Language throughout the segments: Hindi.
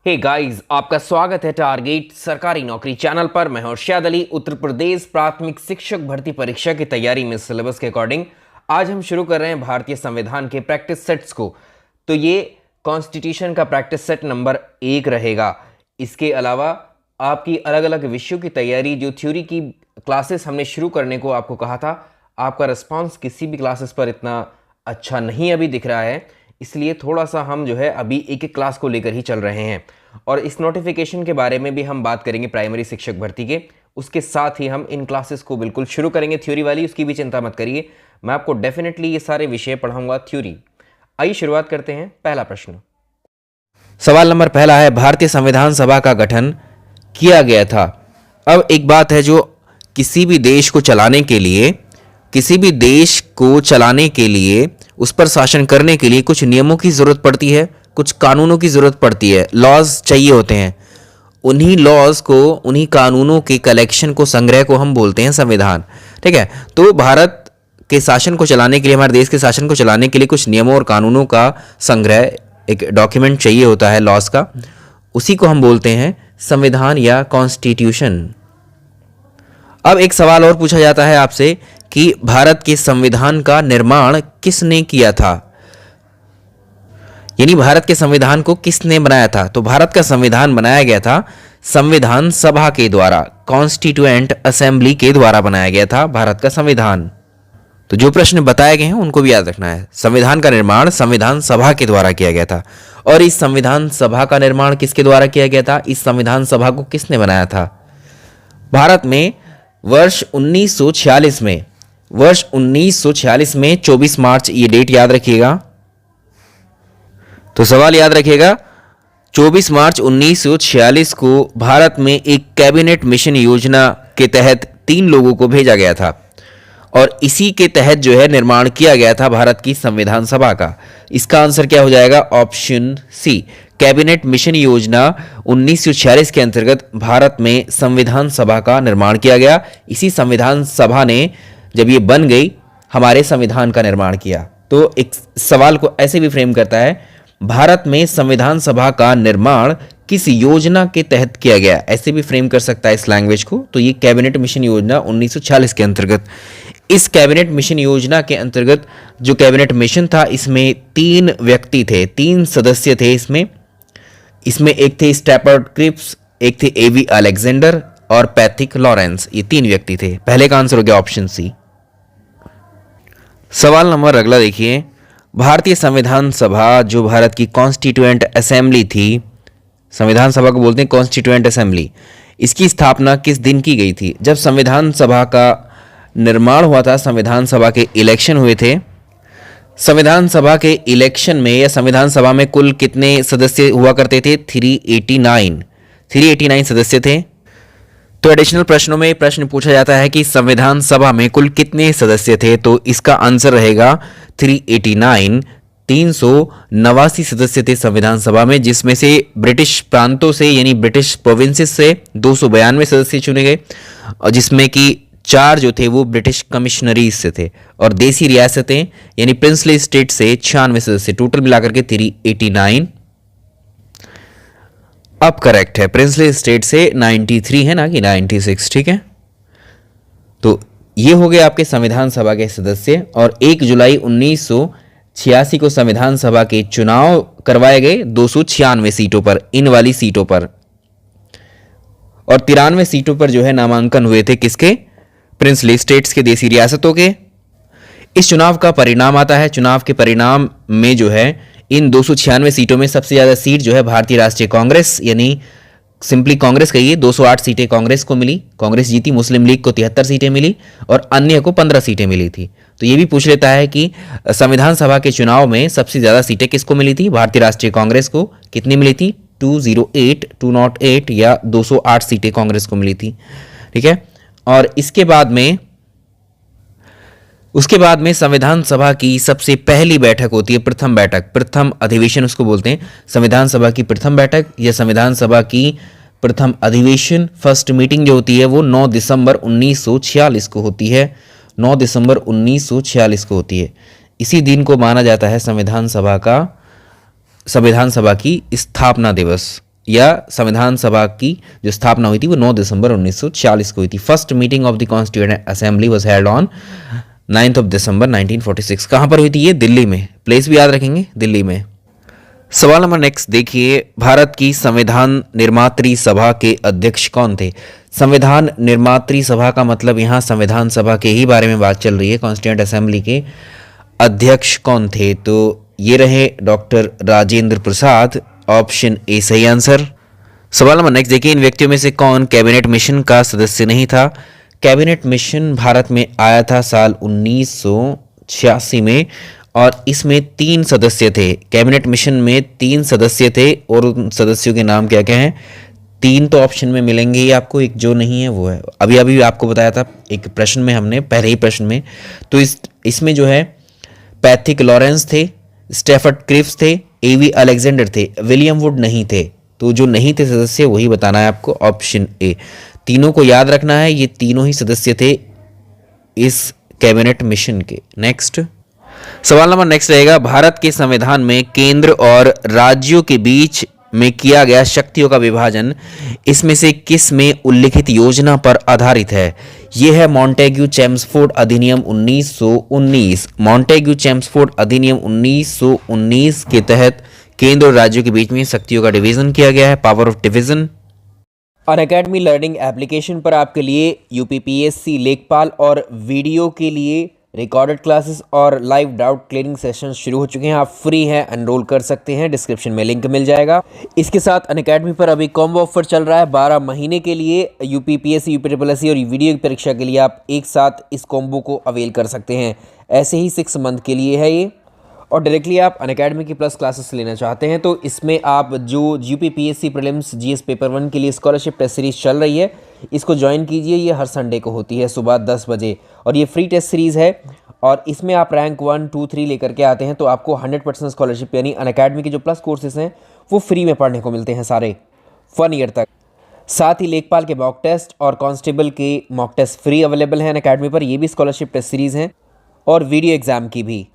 हे गाइस, आपका स्वागत है टारगेट सरकारी नौकरी चैनल पर। मैं हूं अर्शद अली। उत्तर प्रदेश प्राथमिक शिक्षक भर्ती परीक्षा की तैयारी में सिलेबस के अकॉर्डिंग आज हम शुरू कर रहे हैं भारतीय संविधान के प्रैक्टिस सेट्स को। तो ये कॉन्स्टिट्यूशन का प्रैक्टिस सेट नंबर 1 रहेगा। इसके अलावा आपकी अलग अलग विषयों की तैयारी, जो थ्योरी की क्लासेस हमने शुरू करने को आपको कहा था, आपका रिस्पॉन्स किसी भी क्लासेस पर इतना अच्छा नहीं अभी दिख रहा है, इसलिए थोड़ा सा हम जो है अभी एक एक क्लास को लेकर ही चल रहे हैं। और इस नोटिफिकेशन के बारे में भी हम बात करेंगे प्राइमरी शिक्षक भर्ती के। उसके साथ ही हम इन क्लासेस को बिल्कुल शुरू करेंगे थ्योरी वाली, उसकी भी चिंता मत करिए। मैं आपको डेफिनेटली ये सारे विषय पढ़ाऊंगा थ्योरी। आइए शुरुआत करते हैं। पहला प्रश्न, सवाल नंबर पहला है, भारतीय संविधान सभा का गठन किया गया था। अब एक बात है, जो किसी भी देश को चलाने के लिए उस पर शासन करने के लिए कुछ नियमों की ज़रूरत पड़ती है, कुछ कानूनों की ज़रूरत पड़ती है, लॉज चाहिए होते हैं। उन्हीं लॉज को, उन्हीं कानूनों के कलेक्शन को, संग्रह को हम बोलते हैं संविधान। ठीक है, तो भारत के शासन को चलाने के लिए, हमारे देश के शासन को चलाने के लिए कुछ नियमों और कानूनों का संग्रह, एक डॉक्यूमेंट चाहिए होता है लॉज का, उसी को हम बोलते हैं संविधान या कॉन्स्टिट्यूशन। अब एक सवाल और पूछा जाता है आपसे कि भारत के संविधान का निर्माण किसने किया था, यानी भारत के संविधान को किसने बनाया था। तो भारत का संविधान बनाया गया था संविधान सभा के द्वारा, कॉन्स्टिट्यूएंट असेंबली के द्वारा बनाया गया था भारत का संविधान। तो जो प्रश्न बताए गए हैं उनको भी याद रखना है। संविधान का निर्माण संविधान सभा के द्वारा किया गया था। और इस संविधान सभा का निर्माण किसके द्वारा किया गया था, इस संविधान सभा को किसने बनाया था। भारत में वर्ष 1946 में 24 मार्च, ये डेट याद रखिएगा। तो सवाल याद रखिएगा, 24 मार्च 1946 को भारत में एक कैबिनेट मिशन योजना के तहत 3 लोगों को भेजा गया था और इसी के तहत जो है निर्माण किया गया था भारत की संविधान सभा का। इसका आंसर क्या हो जाएगा, ऑप्शन सी। कैबिनेट मिशन योजना 1946 के अंतर्गत भारत में संविधान सभा का निर्माण किया गया। इसी संविधान सभा ने, जब ये बन गई, हमारे संविधान का निर्माण किया। तो एक सवाल को ऐसे भी फ्रेम करता है, भारत में संविधान सभा का निर्माण किस योजना के तहत किया गया, ऐसे भी फ्रेम कर सकता है इस लैंग्वेज को। तो ये कैबिनेट मिशन योजना 1946 के अंतर्गत, इस कैबिनेट मिशन योजना के अंतर्गत जो कैबिनेट मिशन था, इसमें 3 व्यक्ति थे, 3 सदस्य थे। इसमें एक थे स्टैफर्ड क्रिप्स, एक थे एवी अलेक्जेंडर और पैथिक लॉरेंस। ये 3 व्यक्ति थे। पहले का आंसर हो गया ऑप्शन सी। सवाल नंबर अगला देखिए, भारतीय संविधान सभा जो भारत की कॉन्स्टिट्यूएंट असेंबली थी, संविधान सभा को बोलते हैं कॉन्स्टिट्यूएंट असेंबली, इसकी स्थापना किस दिन की गई थी। जब संविधान सभा का निर्माण हुआ था, संविधान सभा के इलेक्शन हुए थे। संविधान सभा के इलेक्शन में या संविधान सभा में कुल कितने सदस्य हुआ करते थे, 389 सदस्य थे। तो एडिशनल प्रश्नों में प्रश्न पूछा जाता है कि संविधान सभा में कुल कितने सदस्य थे, तो इसका आंसर रहेगा 389। 389 सदस्य थे संविधान सभा में, जिसमें से ब्रिटिश प्रांतों से, यानी ब्रिटिश प्रोविंसेस से 292 सदस्य चुने गए, और जिसमें कि 4 जो थे वो ब्रिटिश कमिश्नरीज से थे, और देसी रियासतें यानी प्रिंसली स्टेट से 96 सदस्य, टोटल मिलाकर के 389। अब करेक्ट है, प्रिंसली स्टेट से 93 है, ना कि 96। ठीक है, तो ये हो गए आपके संविधान सभा के सदस्य। और 1 जुलाई 1986 को संविधान सभा के चुनाव करवाए गए 296 सीटों पर, इन वाली सीटों पर, और 93 सीटों पर जो है नामांकन हुए थे किसके, प्रिंसली स्टेट्स के, देसी रियासतों के। इस चुनाव का परिणाम आता है, चुनाव के परिणाम में जो है इन 296 सीटों में सबसे ज्यादा सीट जो है भारतीय राष्ट्रीय कांग्रेस, यानी सिंपली कांग्रेस कहिए, 208 सीटें कांग्रेस को मिली, कांग्रेस जीती। मुस्लिम लीग को 73 सीटें मिली और अन्य को 15 सीटें मिली थी। तो ये भी पूछ लेता है कि संविधान सभा के चुनाव में सबसे ज्यादा सीटें किसको मिली थी, भारतीय राष्ट्रीय कांग्रेस को। कितनी मिली थी, 208 या 208 सीटें कांग्रेस को मिली थी। ठीक है, और उसके बाद में संविधान सभा की सबसे पहली बैठक होती है, प्रथम बैठक, प्रथम अधिवेशन उसको बोलते हैं। संविधान सभा की प्रथम बैठक या संविधान सभा की प्रथम अधिवेशन, फर्स्ट मीटिंग जो होती है वो 9 दिसंबर 1946 को होती है। 9 दिसंबर 1946 को होती है। इसी दिन को माना जाता है संविधान सभा की स्थापना दिवस। या संविधान सभा की जो स्थापना हुई थी वो 9 दिसंबर 1940 को हुई थी। First meeting of the constituent assembly was held on 9 दिसंबर 1946। कहाँ पर हुई थी ये? दिल्ली में। प्लेस भी याद रखेंगे, दिल्ली में। सवाल नंबर नेक्स्ट देखिए, भारत की संविधान निर्मात्री सभा के अध्यक्ष कौन थे? संविधान निर्मात्री सभा का मतलब यहाँ संविधान सभा के ही बारे में बात चल रही है। कॉन्स्टिट्यूएंट असेंबली के अध्यक्ष कौन थे? तो ये रहे doctor Rajendra Prasad. Option A सही आंसर। सवाल नंबर नेक्स्ट देखिए, इन व्यक्तियों में से कौन कैबिनेट मिशन का सदस्य नहीं था? कैबिनेट मिशन भारत में आया था साल 1986 में और इसमें 3 सदस्य थे। कैबिनेट मिशन में 3 सदस्य थे और उन सदस्यों के नाम क्या क्या हैं? 3 तो ऑप्शन में मिलेंगे ही आपको, एक जो नहीं है वो है, अभी अभी आपको बताया था एक प्रश्न में हमने, पहले ही प्रश्न में। तो इसमें जो है पैथिक लॉरेंस थे, स्टेफर्ड क्रिप्स थे, एवी अलेक्जेंडर थे, विलियम वुड नहीं थे। तो जो नहीं थे सदस्य वही बताना है आपको, ऑप्शन ए। तीनों को याद रखना है, ये तीनों ही सदस्य थे इस कैबिनेट मिशन के। नेक्स्ट सवाल नंबर नेक्स्ट रहेगा, भारत के संविधान में केंद्र और राज्यों के बीच में किया गया शक्तियों का विभाजन इसमें से किस में उल्लिखित योजना पर आधारित है? यह है मॉन्टेग्यू चेम्सफोर्ड अधिनियम 1919। मॉन्टेग्यू चेम्सफोर्ड अधिनियम 1919 के तहत केंद्र और राज्यों के बीच में शक्तियों का डिवीजन किया गया है, power of division. Unacademy learning application पर आपके लिए यूपीपीएससी लेखपाल और वीडियो के लिए रिकॉर्डेड क्लासेस और लाइव डाउट क्लियरिंग सेशन शुरू हो चुके हैं। आप फ्री हैं, एनरोल कर सकते हैं, डिस्क्रिप्शन में लिंक मिल जाएगा। इसके साथ अनअकैडमी पर अभी कॉम्बो ऑफर चल रहा है 12 महीने के लिए। यूपीपीएससी, यूपीएससी और वीडियो की परीक्षा के लिए आप एक साथ इस कॉम्बो को अवेल कर सकते हैं। ऐसे ही 6 मंथ के लिए है ये। और डायरेक्टली आप अनअकैडमी की प्लस क्लासेस लेना चाहते हैं तो इसमें आप जो यूपीपीएससी प्रीलिम्स जीएस पेपर 1 के लिए स्कॉलरशिप टेस्ट सीरीज चल रही है, इसको ज्वाइन कीजिए। ये हर संडे को होती है सुबह 10 बजे और ये फ्री टेस्ट सीरीज़ है। और इसमें आप रैंक 1, 2, 3 लेकर के आते हैं तो आपको 100% स्कॉलरशिप यानी अनअकैडमी के जो प्लस कोर्सेज हैं वो फ्री में पढ़ने को मिलते हैं सारे 1 ईयर तक। साथ ही लेखपाल के मॉक टेस्ट और कांस्टेबल के मॉक टेस्ट फ्री अवेलेबल हैं अनअकैडमी पर। ये भी स्कॉलरशिप टेस्ट सीरीज़ हैं और वीडियो एग्जाम की भी।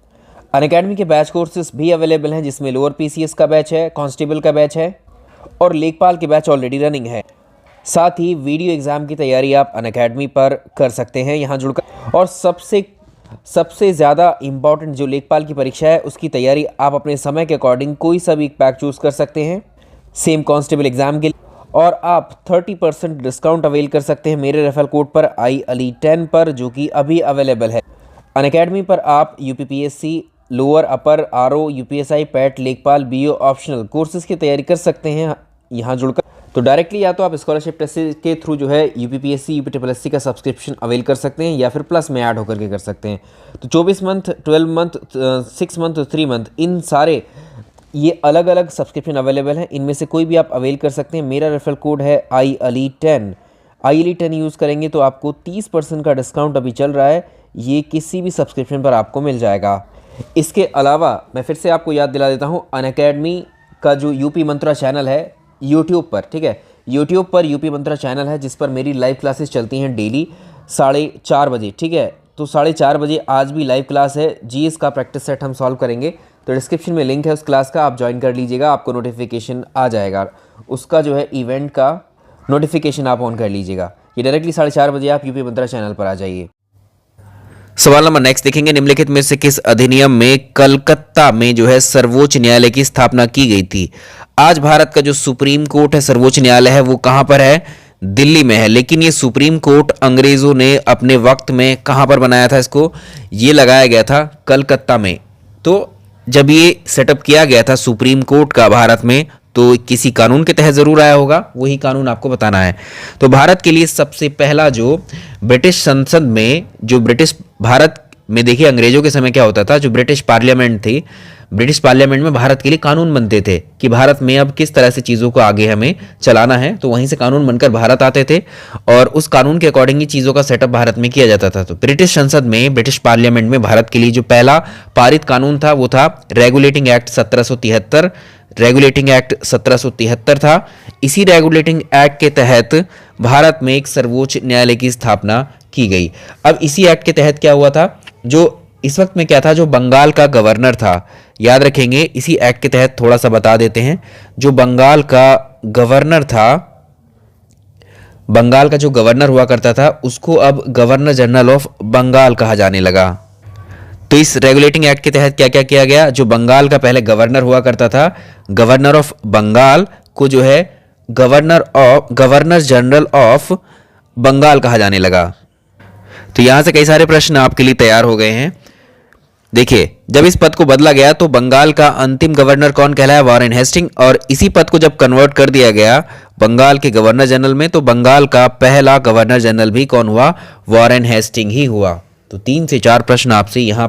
अनअकैडमी के बैच कोर्सेज भी अवेलेबल हैं जिसमें लोअर पीसीएस का बैच है, कांस्टेबल का बैच है और लेखपाल के बैच ऑलरेडी रनिंग है। साथ ही वीडियो एग्ज़ाम की तैयारी आप अनअकैडमी पर कर सकते हैं यहाँ जुड़कर। और सबसे ज़्यादा इम्पॉर्टेंट जो लेखपाल की परीक्षा है उसकी तैयारी आप अपने समय के अकॉर्डिंग कोई सा भी पैक चूज़ कर सकते हैं सेम कांस्टेबल एग्ज़ाम के लिए। और आप 30% डिस्काउंट अवेल कर सकते हैं मेरे रेफरल कोड पर IALI10 पर, जो कि अभी अवेलेबल है। अनअकैडमी पर आप यूपीपीएससी, लोअर, अपर, आरओ, यूपीएसआई, पैट, लेखपाल, बीओ ऑप्शनल कोर्सेज की तैयारी कर सकते हैं यहाँ जुड़कर। तो डायरेक्टली या तो आप स्कॉलरशिप टेस्ट के थ्रू जो है यूपीपीएससी, यूपीएससी का सब्सक्रिप्शन अवेल कर सकते हैं या फिर प्लस में ऐड होकर के कर सकते हैं। तो 24 मंथ, 12 मंथ, 6 मंथ और 3 मंथ, इन सारे ये अलग अलग सब्सक्रिप्शन अवेलेबल हैं। इनमें से कोई भी आप अवेल कर सकते हैं। मेरा रेफरल कोड है IALI10। IALI10 यूज़ करेंगे तो आपको 30% का डिस्काउंट अभी चल रहा है। ये किसी भी सब्सक्रिप्शन पर आपको मिल जाएगा। इसके अलावा मैं फिर से आपको याद दिला देता हूँ, अनअकैडमी का जो यूपी मंत्रा चैनल है यूट्यूब पर, ठीक है, यूट्यूब पर यूपी मंत्रा चैनल है जिस पर मेरी लाइव क्लासेस चलती हैं डेली 4:30 बजे, ठीक है। तो 4:30 बजे आज भी लाइव क्लास है, जीएस का प्रैक्टिस सेट हम सॉल्व करेंगे। तो डिस्क्रिप्शन में लिंक है उस क्लास का, आप ज्वाइन कर लीजिएगा, आपको नोटिफिकेशन आ जाएगा उसका, जो है इवेंट का नोटिफिकेशन आप ऑन कर लीजिएगा। ये डायरेक्टली 4:30 बजे आप यूपी मंत्रा चैनल पर आ जाइए। सवाल नंबर नेक्स्ट देखेंगे, निम्नलिखित में से किस अधिनियम में कलकत्ता में जो है सर्वोच्च न्यायालय की स्थापना की गई थी? आज भारत का जो सुप्रीम कोर्ट है, सर्वोच्च न्यायालय है, वो कहां पर है? दिल्ली में है। लेकिन ये सुप्रीम कोर्ट अंग्रेजों ने अपने वक्त में कहां पर बनाया था? इसको ये लगाया गया था कलकत्ता में। तो जब ये सेटअप किया गया था सुप्रीम कोर्ट का भारत में, तो किसी कानून के तहत जरूर आया होगा, वही कानून आपको बताना है। तो भारत के लिए सबसे पहला जो ब्रिटिश संसद में, जो ब्रिटिश भारत में, देखिए अंग्रेजों के समय क्या होता था, जो ब्रिटिश पार्लियामेंट थी, ब्रिटिश पार्लियामेंट में भारत के लिए कानून बनते थे कि भारत में अब किस तरह से चीज़ों को आगे हमें चलाना है। तो वहीं से कानून बनकर भारत आते थे और उस कानून के अकॉर्डिंग ही चीज़ों का सेटअप भारत में किया जाता था। तो ब्रिटिश संसद में, ब्रिटिश पार्लियामेंट में भारत के लिए जो पहला पारित कानून था वो था रेगुलेटिंग एक्ट 1773। रेगुलेटिंग एक्ट 1773 था। इसी रेगुलेटिंग एक्ट के तहत भारत में एक सर्वोच्च न्यायालय की स्थापना की गई। अब इसी एक्ट के तहत क्या हुआ था, जो इस वक्त में क्या था, जो बंगाल का गवर्नर था याद रखेंगे, इसी एक्ट के तहत थोड़ा सा बता देते हैं, जो बंगाल का गवर्नर था, बंगाल का जो गवर्नर हुआ करता था उसको अब गवर्नर जनरल ऑफ बंगाल कहा जाने लगा। तो इस रेगुलेटिंग एक्ट के तहत क्या क्या किया गया, जो बंगाल का पहले गवर्नर हुआ करता था, गवर्नर ऑफ बंगाल को जो है गवर्नर जनरल ऑफ बंगाल कहा जाने लगा। तो यहां से कई सारे प्रश्न आपके लिए तैयार हो गए हैं। देखिए, जब इस पद को बदला गया तो बंगाल का अंतिम गवर्नर कौन कहलाया, वॉरेन हेस्टिंग, और इसी पद को जब कन्वर्ट कर दिया गया बंगाल के गवर्नर जनरल में, तो बंगाल का पहला गवर्नर जनरल भी कौन हुआ, वॉरेन हेस्टिंग ही हुआ। तो 3 से 4 प्रश्न आपसे यहां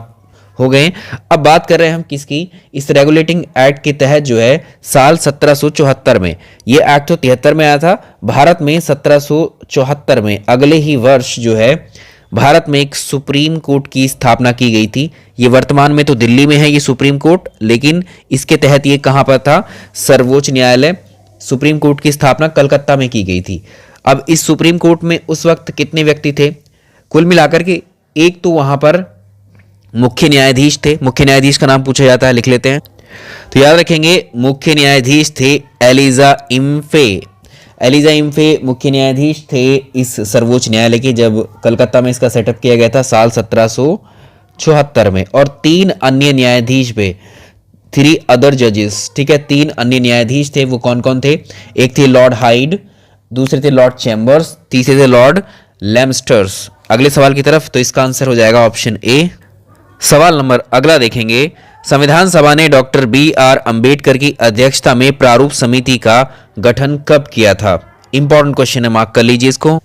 हो गए। अब बात कर रहे हैं हम किसकी, इस रेगुलेटिंग एक्ट के तहत जो है साल 1774 में, ये एक्ट तो 73 में आया था, भारत में 1774 में अगले ही वर्ष जो है भारत में एक सुप्रीम कोर्ट की स्थापना की गई थी। ये वर्तमान में तो दिल्ली में है ये सुप्रीम कोर्ट, लेकिन इसके तहत ये कहां पर था, सर्वोच्च न्यायालय सुप्रीम कोर्ट की स्थापना कलकत्ता में की गई थी। अब इस सुप्रीम कोर्ट में उस वक्त कितने व्यक्ति थे, कुल मिलाकर के एक तो वहां पर मुख्य न्यायाधीश थे, मुख्य न्यायाधीश का नाम पूछा जाता है, लिख लेते हैं। तो याद रखेंगे, मुख्य न्यायाधीश थे एलिजा इम्फे। एलिजा इम्फे मुख्य न्यायाधीश थे इस सर्वोच्च न्यायालय के, जब कलकत्ता में इसका सेटअप किया गया था साल 1774 में। और 3 अन्य न्यायाधीश पे, 3 अदर जजेस, ठीक है, 3 अन्य न्यायाधीश थे। वो कौन कौन थे, एक थे लॉर्ड हाइड, दूसरे थे लॉर्ड चैम्बर्स, तीसरे थे लॉर्ड लेम्स्टर्स। अगले सवाल की तरफ, तो इसका आंसर हो जाएगा ऑप्शन ए। सवाल नंबर अगला देखेंगे, संविधान सभा ने डॉक्टर BR अंबेडकर की अध्यक्षता में प्रारूप समिति का गठन कब किया था। इंपॉर्टेंट क्वेश्चन है, मार्क कर लीजिए इसको,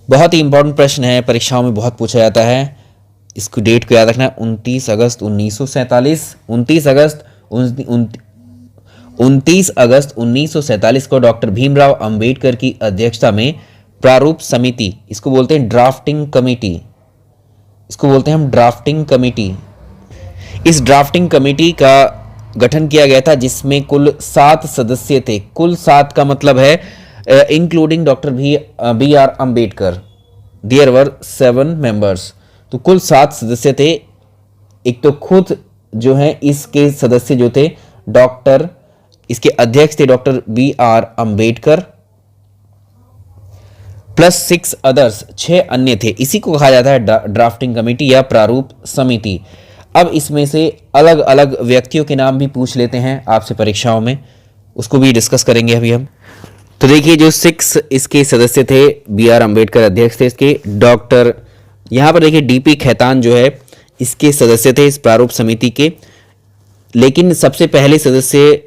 बहुत ही इंपॉर्टेंट प्रश्न है, परीक्षाओं में बहुत पूछा जाता है। इसको डेट को याद रखना, 29 अगस्त 1947, 29 अगस्त 1947 को डॉक्टर भीमराव अंबेडकर की अध्यक्षता में प्रारूप समिति, इसको बोलते हैं ड्राफ्टिंग कमेटी, इसको बोलते हैं हम ड्राफ्टिंग कमेटी, इस ड्राफ्टिंग कमेटी का गठन किया गया था, जिसमें कुल 7 सदस्य थे। कुल 7 का मतलब है including doctor BR Ambedkar, there were 7 members. तो कुल 7 सदस्य थे। एक तो खुद जो है इसके सदस्य जो थे डॉक्टर, इसके अध्यक्ष थे doctor BR Ambedkar, plus 6 others, 6 अन्य थे। इसी को कहा जाता है ड्राफ्टिंग कमेटी या प्रारूप समिति। अब इसमें से अलग अलग व्यक्तियों के नाम भी पूछ लेते हैं आपसे परीक्षाओं में, उसको भी डिस्कस करेंगे अभी हम। तो देखिए, जो 6 इसके सदस्य थे, BR अंबेडकर अध्यक्ष थे इसके, डॉक्टर, यहाँ पर देखिए DP खेतान जो है इसके सदस्य थे इस प्रारूप समिति के। लेकिन सबसे पहले सदस्य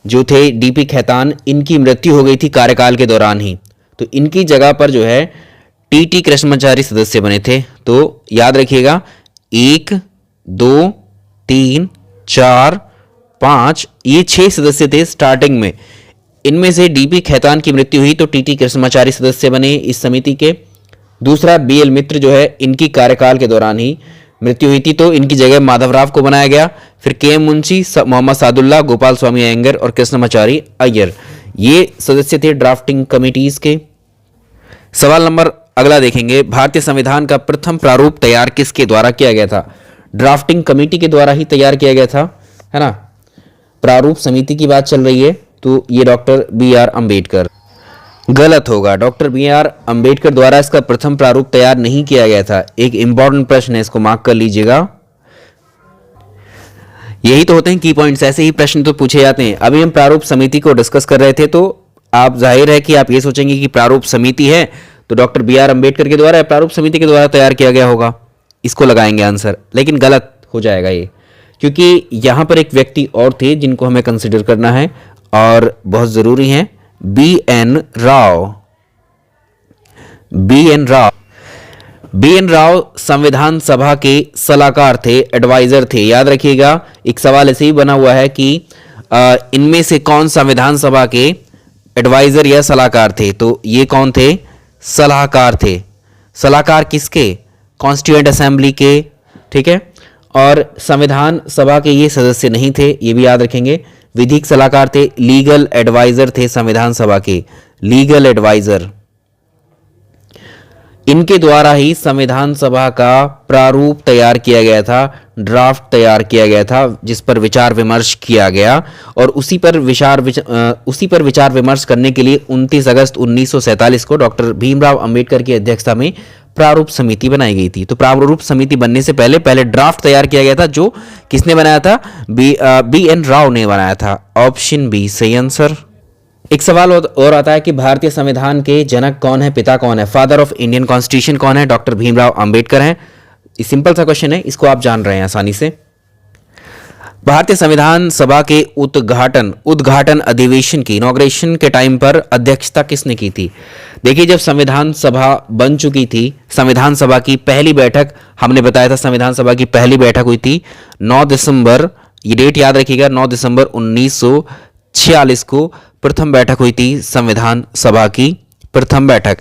जो थे DP खेतान, इनकी मृत्यु हो गई थी कार्यकाल के दौरान ही, तो इनकी जगह पर जो है TT कृष्णमाचारी सदस्य बने थे। तो याद रखिएगा, 1 2 3 4 5, ये 6 सदस्य थे स्टार्टिंग में। इनमें से DP खेतान की मृत्यु हुई तो TT कृष्णमाचारी सदस्य बने इस समिति के। दूसरा BL मित्र जो है, इनकी कार्यकाल के दौरान ही मृत्यु हुई थी, तो इनकी जगह माधवराव को बनाया गया। फिर KM मुंशी, मोहम्मद सादुल्ला, गोपाल स्वामी अयंगर और कृष्णमाचारी अय्यर, ये सदस्य थे ड्राफ्टिंग कमिटीज के। सवाल नंबर अगला देखेंगे, भारतीय संविधान का प्रथम प्रारूप तैयार किसके द्वारा किया गया था। ड्राफ्टिंग कमेटी के द्वारा ही तैयार किया गया था, है ना। प्रारूप समिति की बात चल रही है, तो ये डॉक्टर BR अंबेडकर, गलत होगा। डॉक्टर BR अंबेडकर द्वारा इसका प्रथम प्रारूप तैयार नहीं किया गया था। एक इंपॉर्टेंट प्रश्न है, इसको मार्क कर लीजिएगा। यही तो होते हैं की पॉइंट्स, ऐसे ही प्रश्न तो पूछे जाते हैं। अभी हम प्रारूप समिति को डिस्कस कर रहे थे, तो आप जाहिर है कि आप ये सोचेंगे कि प्रारूप समिति है तो डॉक्टर BR अंबेडकर के द्वारा, प्रारूप समिति के द्वारा तैयार किया गया होगा, इसको लगाएंगे आंसर। लेकिन गलत हो जाएगा ये, क्योंकि यहां पर एक व्यक्ति और थे जिनको हमें कंसिडर करना है और बहुत जरूरी है, BN राव। BN राव संविधान सभा के सलाहकार थे, एडवाइजर थे। याद रखिएगा, एक सवाल ऐसे ही बना हुआ है कि इनमें से कौन संविधान सभा के एडवाइजर या सलाहकार थे, तो ये कौन थे, सलाहकार थे। सलाहकार किसके, कॉन्स्टिट्यूएंट असेंबली के, ठीक है। और संविधान सभा के ये सदस्य नहीं थे, ये भी याद रखेंगे। विधिक सलाहकार थे, लीगल एडवाइजर थे संविधान सभा के, लीगल एडवाइजर। इनके द्वारा ही संविधान सभा का प्रारूप तैयार किया गया था ड्राफ्ट तैयार किया गया था जिस पर विचार विमर्श किया गया, और उसी पर विचार विमर्श करने के लिए 29 अगस्त 1947 को डॉक्टर भीमराव अंबेडकर की अध्यक्षता में प्रारूप समिति बनाई गई थी। तो प्रारूप समिति बनने से पहले ड्राफ्ट तैयार किया गया था, जो किसने बनाया था? बी एन राव ने बनाया था। ऑप्शन बी सही आंसर। एक सवाल और आता है कि भारतीय संविधान के जनक कौन है, पिता कौन है? फादर ऑफ इंडियन कॉन्स्टिट्यूशन कौन है? डॉक्टर भीमराव अंबेडकर हैं। सिंपल सा क्वेश्चन है, इसको आप जान रहे हैं आसानी से। भारतीय संविधान सभा के उद्घाटन अधिवेशन की इनॉग्रेशन के टाइम पर अध्यक्षता किसने की थी? देखिए, जब संविधान सभा बन चुकी थी, संविधान सभा की पहली बैठक, हमने बताया था संविधान सभा की पहली बैठक हुई थी 9 दिसंबर, ये डेट याद रखिएगा, 9 दिसंबर 1946 को प्रथम बैठक हुई थी संविधान सभा की प्रथम बैठक।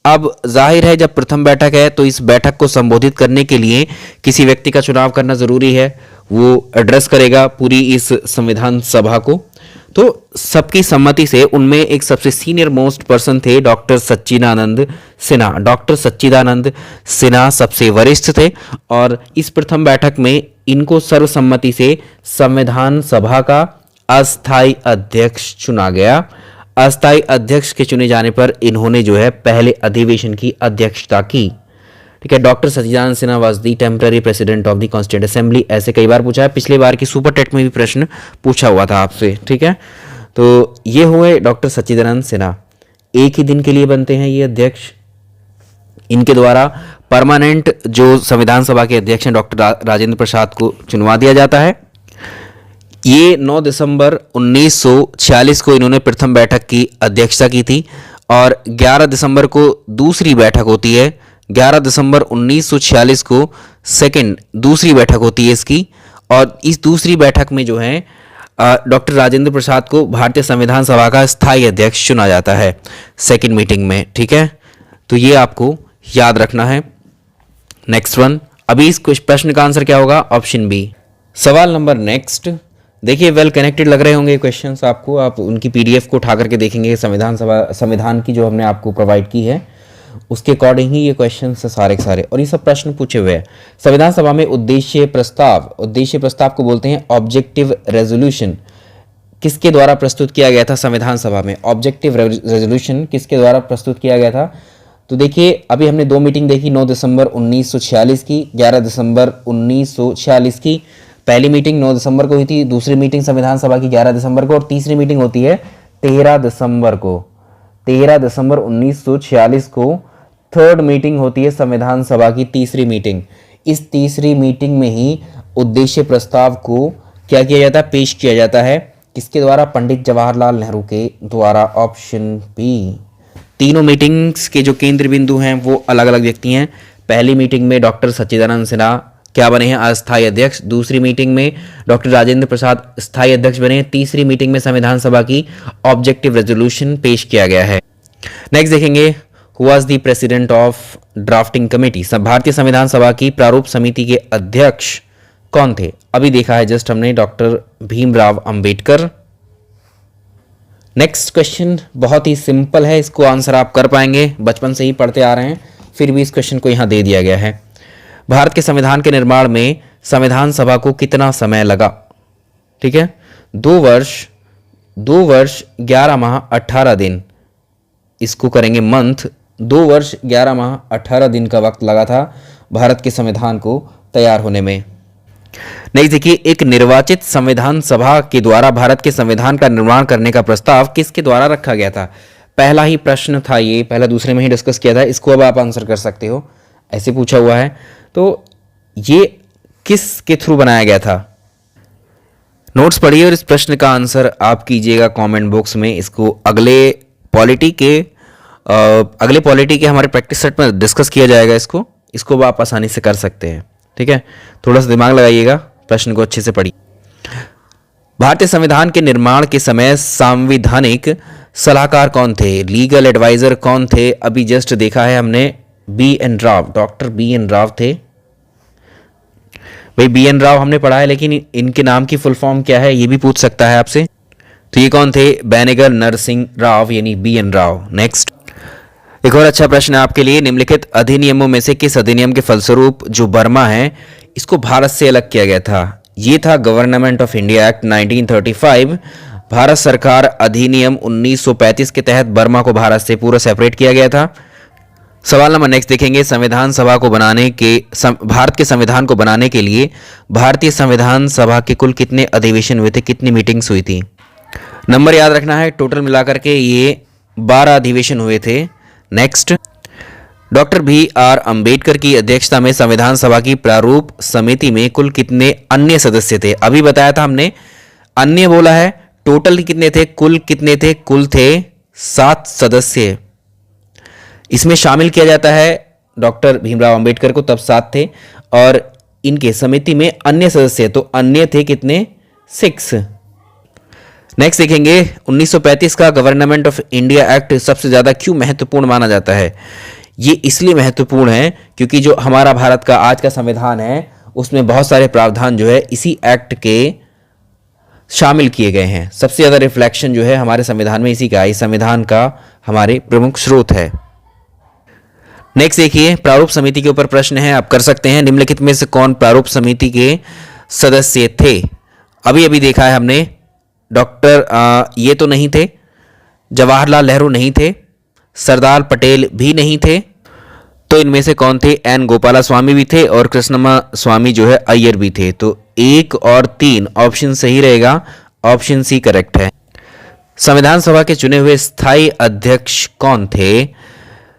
अब जाहिर है जब प्रथम बैठक है तो इस बैठक को संबोधित करने के लिए किसी व्यक्ति का चुनाव करना जरूरी है, वो एड्रेस करेगा पूरी इस संविधान सभा को। तो सबकी सम्मति से उनमें एक सबसे सीनियर मोस्ट पर्सन थे डॉक्टर सच्चिदानंद सिन्हा। डॉक्टर सच्चिदानंद सिन्हा सबसे वरिष्ठ थे और इस प्रथम बैठक में इनको सर्वसम्मति से संविधान सभा का अस्थायी अध्यक्ष चुना गया। अस्थायी अध्यक्ष के चुने जाने पर इन्होंने जो है पहले अधिवेशन की अध्यक्षता की। ठीक है, doctor Sachchidanand Sinha was the temporary president of the constituent assembly. ऐसे कई बार पूछा है, पिछले बार की सुपर टेट में भी प्रश्न पूछा हुआ था आपसे। ठीक है, तो ये हुए डॉक्टर सच्चिदानंद सिन्हा। एक ही दिन के लिए बनते हैं ये अध्यक्ष। इनके द्वारा परमानेंट जो संविधान सभा के अध्यक्ष हैं डॉक्टर राजेंद्र प्रसाद को चुनवा दिया जाता है। ये 9 दिसंबर 1946 को इन्होंने प्रथम बैठक की अध्यक्षता की थी और 11 दिसंबर को दूसरी बैठक होती है। 11 दिसंबर 1946 को दूसरी बैठक होती है इसकी, और इस दूसरी बैठक में जो है डॉक्टर राजेंद्र प्रसाद को भारतीय संविधान सभा का स्थायी अध्यक्ष चुना जाता है सेकेंड मीटिंग में। ठीक है, तो ये आपको याद रखना है। नेक्स्ट वन, अभी इस प्रश्न का आंसर क्या होगा? Option B. सवाल नंबर नेक्स्ट, देखिए वेल कनेक्टेड लग रहे होंगे क्वेश्चंस आपको। आप उनकी पीडीएफ को उठा करके देखेंगे, संविधान की जो हमने आपको प्रोवाइड की है उसके अकॉर्डिंग ही ये क्वेश्चंस सारे के सारे, और ये सब प्रश्न पूछे हुए हैं। संविधान सभा में उद्देश्य प्रस्ताव को बोलते हैं ऑब्जेक्टिव रेजोल्यूशन। किसके द्वारा प्रस्तुत किया गया था संविधान सभा में? ऑब्जेक्टिव रेजोल्यूशन किसके द्वारा प्रस्तुत किया गया था? तो देखिए, अभी हमने 2 मीटिंग देखी, 9 दिसंबर 1946 की, 11 दिसंबर 1946 की। पहली मीटिंग 9 दिसंबर को हुई थी, दूसरी मीटिंग संविधान सभा की 11 दिसंबर को, और तीसरी मीटिंग होती है 13 दिसंबर को। 13 दिसंबर 1946 को थर्ड मीटिंग होती है संविधान सभा की, तीसरी मीटिंग। इस तीसरी मीटिंग में ही उद्देश्य प्रस्ताव को क्या किया जाता है? पेश किया जाता है। किसके द्वारा? पंडित जवाहरलाल नेहरू के द्वारा। Option B. तीनों मीटिंग्स के जो केंद्र बिंदु हैं वो अलग अलग व्यक्ति हैं। पहली मीटिंग में डॉक्टर सच्चिदानंद सिन्हा क्या बने हैं? अस्थायी अध्यक्ष। दूसरी मीटिंग में डॉक्टर राजेंद्र प्रसाद स्थायी अध्यक्ष बने। तीसरी मीटिंग में संविधान सभा की ऑब्जेक्टिव रेजोल्यूशन पेश किया गया है। नेक्स्ट देखेंगे, who was the president of drafting committee? भारतीय संविधान सभा की प्रारूप समिति के अध्यक्ष कौन थे? अभी देखा है जस्ट हमने, doctor Bhimrao Ambedkar. Next question बहुत ही सिंपल है, इसको आंसर आप कर पाएंगे, बचपन से ही पढ़ते आ रहे हैं, फिर भी इस क्वेश्चन को यहां दे दिया गया है। भारत के संविधान के निर्माण में संविधान सभा को कितना समय लगा? ठीक है, 2 वर्ष 11 माह 18 दिन, इसको करेंगे मंथ। 2 वर्ष 11 माह 18 दिन का वक्त लगा था भारत के संविधान को तैयार होने में। नेक्स्ट देखिए, एक निर्वाचित संविधान सभा के द्वारा भारत के संविधान का निर्माण करने का प्रस्ताव किसके द्वारा रखा गया था? पहला ही प्रश्न था ये, पहला दूसरे में ही डिस्कस किया था, इसको अब आप आंसर कर सकते हो, ऐसे पूछा हुआ है। तो ये किस के थ्रू बनाया गया था? नोट्स पढ़िए और इस प्रश्न का आंसर आप कीजिएगा कमेंट बॉक्स में। इसको अगले पॉलिटी के हमारे प्रैक्टिस सेट में डिस्कस किया जाएगा। इसको आप आसानी से कर सकते हैं। ठीक है, थोड़ा सा दिमाग लगाइएगा, प्रश्न को अच्छे से पढ़िए। भारतीय संविधान के निर्माण के समय संवैधानिक सलाहकार कौन थे? लीगल एडवाइजर कौन थे? अभी जस्ट देखा है हमने, B N Rao, doctor B N Rao थे। भाई बी एन राव हमने पढ़ा है, लेकिन इनके नाम की फुल फॉर्म क्या है ये भी पूछ सकता है आपसे। तो ये कौन थे? बेनेगल नरसिंह राव, यानी बी एन राव। नेक्स्ट, एक और अच्छा प्रश्न है आपके लिए, निम्नलिखित अधिनियमों में से किस अधिनियम के फलस्वरूप जो बर्मा है इसको भारत से अलग किया गया था। ये था government of India act 1935, Bharat सरकार अधिनियम 1935 के तहत बर्मा को भारत से पूरा सेपरेट किया गया था। सवाल नंबर नेक्स्ट देखेंगे, संविधान सभा को बनाने के भारत के संविधान को बनाने के लिए भारतीय संविधान सभा के कुल कितने अधिवेशन हुए थे, कितनी मीटिंग्स हुई थी? नंबर याद रखना है, टोटल मिलाकर के ये 12 अधिवेशन हुए थे। नेक्स्ट, डॉक्टर BR अंबेडकर की अध्यक्षता में संविधान सभा की प्रारूप समिति में कुल कितने अन्य सदस्य थे? अभी बताया था हमने, अन्य बोला है, टोटल कितने थे, कुल कितने थे? कुल थे 7 सदस्य। इसमें शामिल किया जाता है डॉक्टर भीमराव अंबेडकर को, तब 7 थे, और इनके समिति में अन्य सदस्य, तो अन्य थे कितने? 6। नेक्स्ट देखेंगे, 1935 का गवर्नमेंट ऑफ इंडिया एक्ट सबसे ज़्यादा क्यों महत्वपूर्ण माना जाता है? ये इसलिए महत्वपूर्ण है क्योंकि जो हमारा भारत का आज का संविधान है उसमें बहुत सारे प्रावधान जो है इसी एक्ट के शामिल किए गए हैं। सबसे ज़्यादा रिफ्लेक्शन जो है हमारे संविधान में इसी का, इस संविधान का हमारे प्रमुख स्रोत है। नेक्स्ट देखिए, प्रारूप समिति के ऊपर प्रश्न है, आप कर सकते हैं। निम्नलिखित में से कौन प्रारूप समिति के सदस्य थे? अभी अभी देखा है हमने, डॉक्टर ये तो नहीं थे, जवाहरलाल नेहरू नहीं थे, सरदार पटेल भी नहीं थे, तो इनमें से कौन थे? एन गोपाला स्वामी भी थे और कृष्णमा स्वामी जो है अय्यर भी थे। तो 1 और 3 ऑप्शन सही रहेगा, ऑप्शन सी करेक्ट है। संविधान सभा के चुने हुए स्थायी अध्यक्ष कौन थे?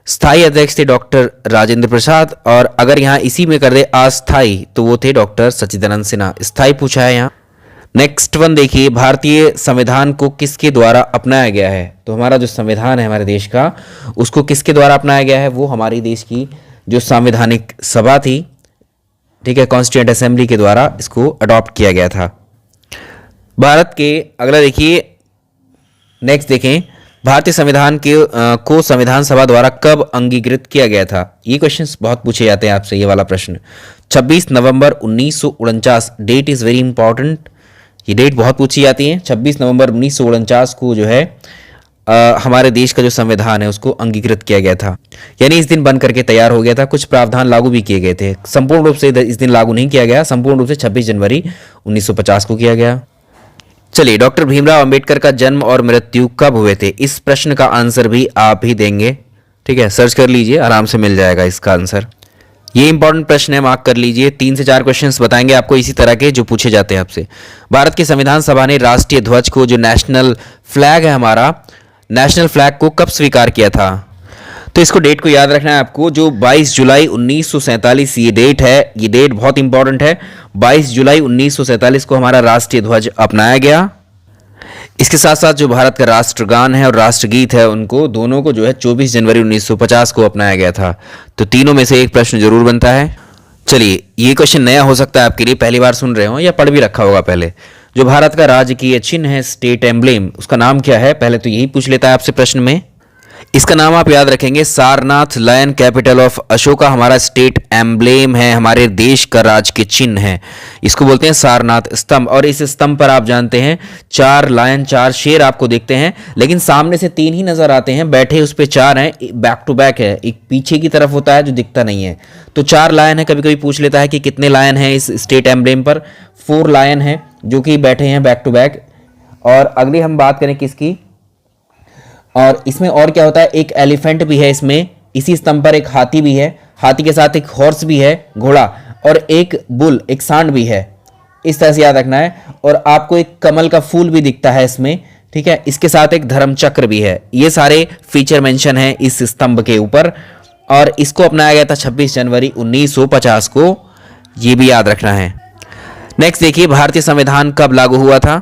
स्थायी अध्यक्ष थे डॉक्टर राजेंद्र प्रसाद, और अगर यहाँ इसी में कर दे अस्थाई तो वो थे डॉक्टर सच्चिदानंद सिन्हा। स्थायी पूछा है यहाँ। नेक्स्ट वन देखिए, भारतीय संविधान को किसके द्वारा अपनाया गया है? तो हमारा जो संविधान है हमारे देश का, उसको किसके द्वारा अपनाया गया है? वो हमारे देश की जो संवैधानिक सभा थी, ठीक है, कॉन्स्टिट्यूएंट असेंबली के द्वारा इसको अडॉप्ट किया गया था। भारत के अगला देखिए, नेक्स्ट देखें, भारतीय संविधान के को संविधान सभा द्वारा कब अंगीकृत किया गया था? ये क्वेश्चंस बहुत पूछे जाते हैं आपसे, ये वाला प्रश्न। 26 नवंबर 1949, डेट इज़ वेरी इंपॉर्टेंट, ये डेट बहुत पूछी जाती है। 26 नवंबर 1949 को जो है हमारे देश का जो संविधान है उसको अंगीकृत किया गया था, यानी इस दिन बन करके तैयार हो गया था। कुछ प्रावधान लागू भी किए गए थे, संपूर्ण रूप से इस दिन लागू नहीं किया गया, संपूर्ण रूप से 26 जनवरी 1950 को किया गया। चलिए, डॉक्टर भीमराव अंबेडकर का जन्म और मृत्यु कब हुए थे? इस प्रश्न का आंसर भी आप ही देंगे, ठीक है, सर्च कर लीजिए, आराम से मिल जाएगा इसका आंसर। ये इंपॉर्टेंट प्रश्न है, मार्क कर लीजिए। 3 से 4 क्वेश्चंस बताएंगे आपको इसी तरह के जो पूछे जाते हैं आपसे। भारत की संविधान सभा ने राष्ट्रीय ध्वज को, जो नेशनल फ्लैग है हमारा, नेशनल फ्लैग को कब स्वीकार किया था? तो इसको डेट को याद रखना है आपको, जो 22 जुलाई 1947 ये डेट है, ये डेट बहुत इंपॉर्टेंट है। 22 जुलाई 1947 को हमारा राष्ट्रीय ध्वज अपनाया गया। इसके साथ साथ जो भारत का राष्ट्रगान है और राष्ट्रगीत है, उनको दोनों को जो है 24 जनवरी 1950 को अपनाया गया था। तो तीनों में से एक प्रश्न जरूर बनता है। चलिए, ये क्वेश्चन नया हो सकता है आपके लिए, पहली बार सुन रहे हो या पढ़ भी रखा होगा पहले। जो भारत का राजकीय चिन्ह है, स्टेट एम्ब्लेम, उसका नाम क्या है? पहले तो यही पूछ लेता है आपसे प्रश्न में। इसका नाम आप याद रखेंगे, Sarnath lion capital of Ashoka हमारा स्टेट एम्ब्लेम है, हमारे देश का राजकीय चिन्ह है। इसको बोलते हैं सारनाथ स्तंभ। और इस स्तंभ पर आप जानते हैं 4 लायन, 4 शेर आपको दिखते हैं, लेकिन सामने से 3 ही नजर आते हैं, बैठे उस पर 4 हैं, बैक टू बैक है, एक पीछे की तरफ होता है जो दिखता नहीं है। तो 4 लायन है। कभी कभी पूछ लेता है कि कितने लायन हैं इस स्टेट एम्ब्लेम पर? 4 लायन है जो कि बैठे हैं बैक टू बैक। और अगली हम बात करें किसकी, और इसमें और क्या होता है, एक एलिफेंट भी है इसमें, इसी स्तंभ पर एक हाथी भी है, हाथी के साथ एक हॉर्स भी है, घोड़ा, और एक बुल, एक सांड भी है। इस तरह से याद रखना है। और आपको एक कमल का फूल भी दिखता है इसमें, ठीक है, इसके साथ एक धर्म चक्र भी है। ये सारे फीचर मेंशन है इस स्तंभ के ऊपर, और इसको अपनाया गया था 26 जनवरी 1950 को, ये भी याद रखना है। नेक्स्ट देखिए, भारतीय संविधान कब लागू हुआ था?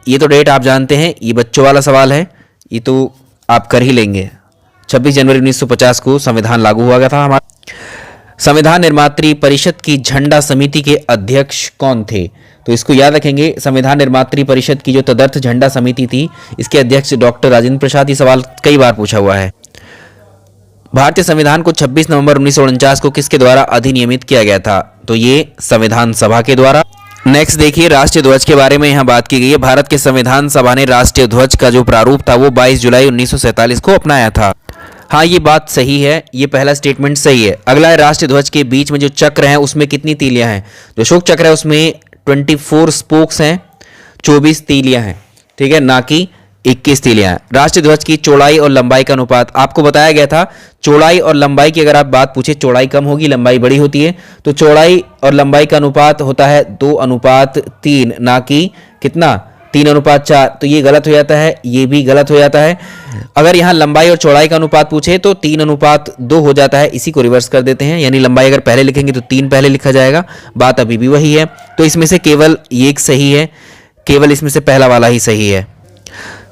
ये तो डेट आप जानते हैं, ये बच्चों वाला सवाल है, ये तो आप कर ही लेंगे। 26 जनवरी 1950 को संविधान लागू हुआ गया था हमारा। संविधान निर्मात्री परिषद की झंडा समिति के अध्यक्ष कौन थे? तो इसको याद रखेंगे, संविधान निर्मात्री परिषद की जो तदर्थ झंडा समिति थी, इसके अध्यक्ष डॉक्टर राजेंद्र प्रसाद। ये सवाल कई बार पूछा हुआ है। भारतीय संविधान को 26 नवंबर 1949 को किसके द्वारा अधिनियमित किया गया था? तो ये संविधान सभा के द्वारा। नेक्स्ट देखिए, राष्ट्रीय ध्वज के बारे में यहाँ बात की गई है। भारत के संविधान सभा ने राष्ट्रीय ध्वज का जो प्रारूप था वो 22 जुलाई 1947 को अपनाया था। हाँ, ये बात सही है, ये पहला स्टेटमेंट सही है। अगला है राष्ट्रीय ध्वज के बीच में जो चक्र है उसमें कितनी तीलियां हैं? जो अशोक चक्र है उसमें 24 स्पोक्स हैं, 24 तीलियां हैं, ठीक है, ना कि 21 तीलियां हैं। राष्ट्रीय ध्वज की चौड़ाई और लंबाई का अनुपात आपको बताया गया था। चौड़ाई और लंबाई की अगर आप बात पूछे, चौड़ाई कम होगी, लंबाई बड़ी होती है, तो चौड़ाई और लंबाई का अनुपात होता है 2:3, ना कि कितना, 3:4। तो ये गलत हो जाता है, ये भी गलत हो जाता है। अगर यहाँ लंबाई और चौड़ाई का अनुपात पूछे तो 3:2 हो जाता है। इसी को रिवर्स कर देते हैं, यानी लंबाई अगर पहले लिखेंगे तो 3 पहले लिखा जाएगा। बात अभी भी वही है। तो इसमें से केवल ये एक सही है, केवल इसमें से पहला वाला ही सही है।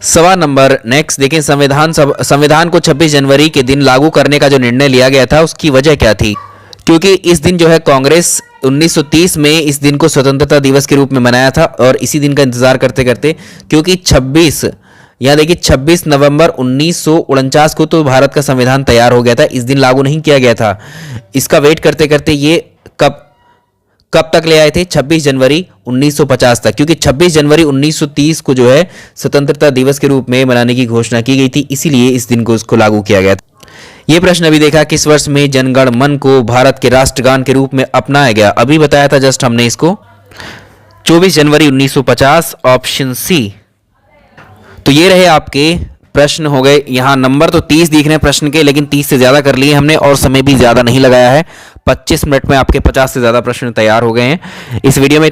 सवाल नंबर नेक्स्ट देखें, संविधान को 26 जनवरी के दिन लागू करने का जो निर्णय लिया गया था उसकी वजह क्या थी? क्योंकि इस दिन जो है कांग्रेस 1930 में इस दिन को स्वतंत्रता दिवस के रूप में मनाया था और इसी दिन का इंतजार करते करते, क्योंकि 26 यहाँ देखिए 26 नवंबर 1949 को तो भारत का संविधान तैयार हो गया था, इस दिन लागू नहीं किया गया था। इसका वेट करते करते ये कब तक ले आए थे? 26 जनवरी 1950 तक, क्योंकि 26 जनवरी 1930 को जो है स्वतंत्रता दिवस के रूप में मनाने की घोषणा की गई थी, इसीलिए इस दिन को उसको लागू किया गया था। ये प्रश्न अभी देखा, किस वर्ष में जनगण मन को भारत के राष्ट्रगान के रूप में अपनाया गया? अभी बताया था जस्ट हमने इसको, 24 जनवरी 1950, ऑप्शन सी। तो ये रहे आपके प्रश्न हो गए। यहाँ नंबर तो 30 दिख रहे हैं प्रश्न के, लेकिन 30 से ज़्यादा कर लिए हमने और समय भी ज़्यादा नहीं लगाया है। 25 मिनट में आपके 50 से ज़्यादा प्रश्न तैयार हो गए हैं। इस वीडियो में